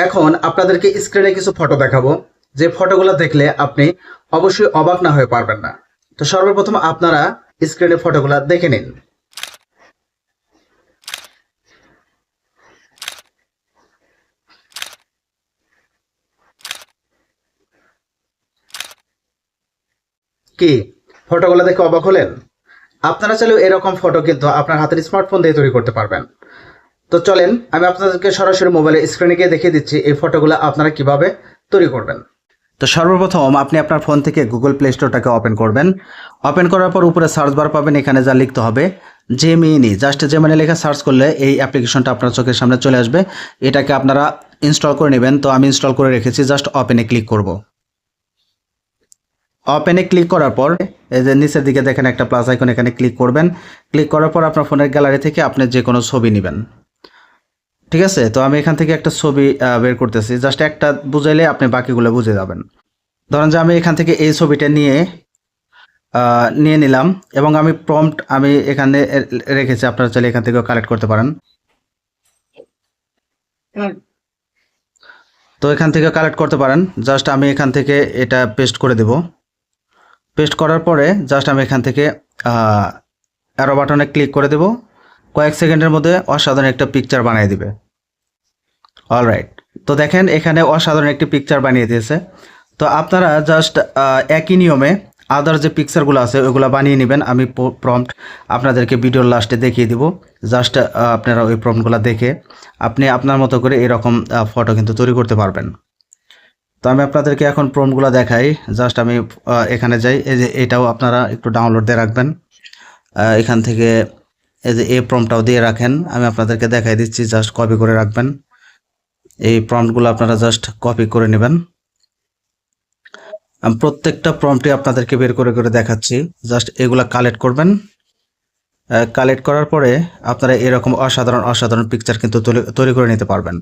এখন আপনাদেরকে স্ক্রিনে কিছু ফটো দেখাবো, যে ফটোগুলো দেখলে আপনি অবশ্যই অবাক না হয়ে পারবেন না। তো সর্বপ্রথম আপনারা স্ক্রিনে ফটোগুলো দেখে নিন। কি ফটোগুলো দেখে অবাক হলেন? আপনারা চাইলেও এরকম ফটো কিন্তু আপনার হাতের স্মার্টফোন দিয়ে তৈরি করতে পারবেন। তো চলেন আমি আপনাদেরকে সরাসরি মোবাইলে স্ক্রিনে গিয়ে দেখিয়ে দিচ্ছি এই ফটোগুলো আপনারা কিভাবে তৈরি করবেন। তো সর্বপ্রথম আপনি আপনার ফোন থেকে গুগল প্লে স্টোরটাকে ওপেন করবেন। ওপেন করার পর উপরে সার্চ বার পাবেন, এখানে যা লিখতে হবে জেমিনি, জাস্ট জেমিনি লেখা সার্চ করলে এই অ্যাপ্লিকেশনটা আপনার চোখের সামনে চলে আসবে। এটাকে আপনারা ইনস্টল করে নেবেন। তো আমি ইনস্টল করে রেখেছি, জাস্ট ওপেনে ক্লিক করব। ওপেনে ক্লিক করার পর এই যে নিচের দিকে দেখেন একটা প্লাস আইকন, এখানে ক্লিক করবেন। ক্লিক করার পর আপনার ফোনের গ্যালারি থেকে আপনি যে কোনো ছবি নেবেন। ঠিক আছে, তো আমি এখান থেকে একটা ছবি বের করতেছি, জাস্ট একটা বুঝাইলে আপনি বাকিগুলো বুঝে যাবেন। ধরেন যে আমি এখান থেকে এই ছবিটা নিয়ে নিলাম এবং আমি প্রম্পট আমি এখানে রেখেছি, আপনারা চাইলে এখান থেকে কালেক্ট করতে পারেন। তো এখান থেকে কালেক্ট করতে পারেন, জাস্ট আমি এখান থেকে এটা পেস্ট করে দেব। পেস্ট করার পরে জাস্ট আমি এখান থেকে অ্যারো বাটনে ক্লিক করে দেব। কয়েক সেকেন্ডের মধ্যে অসাধারণ একটা পিকচার বানিয়ে দিবে। অলরাইট, তো দেখেন এখানে অসাধারণ একটি পিকচার বানিয়ে দিয়েছে। তো আপনারা জাস্ট একই নিয়মে আদার যে পিকচারগুলো আছে ওইগুলো বানিয়ে নেবেন। আমি প্রম্পট আপনাদেরকে ভিডিওর লাস্টে দেখিয়ে দিব। জাস্ট আপনারা ওই প্রম্পটগুলো দেখে আপনি আপনার মতো করে এরকম ফটো কিন্তু তৈরি করতে পারবেন। তো আমি আপনাদেরকে এখন প্রম্পটগুলো দেখাই। জাস্ট আমি এখানে যাই, এই যে এটাও আপনারা একটু ডাউনলোড দিয়ে রাখবেন। এখান থেকে এই যে এই প্রম্পটটাও দিয়ে রাখেন, আমি আপনাদেরকে দেখাই দিচ্ছি, জাস্ট কপি করে রাখবেন। এই প্রম্পটগুলো আপনারা জাস্ট কপি করে নেবেন। আমি প্রত্যেকটা প্রম্পটই আপনাদেরকে বের করে করে দেখাচ্ছি, জাস্ট এগুলা কালেক্ট করবেন। কালেক্ট করার পরে আপনারা এরকম অসাধারণ অসাধারণ পিকচার কিন্তু তৈরি করে নিতে পারবেন।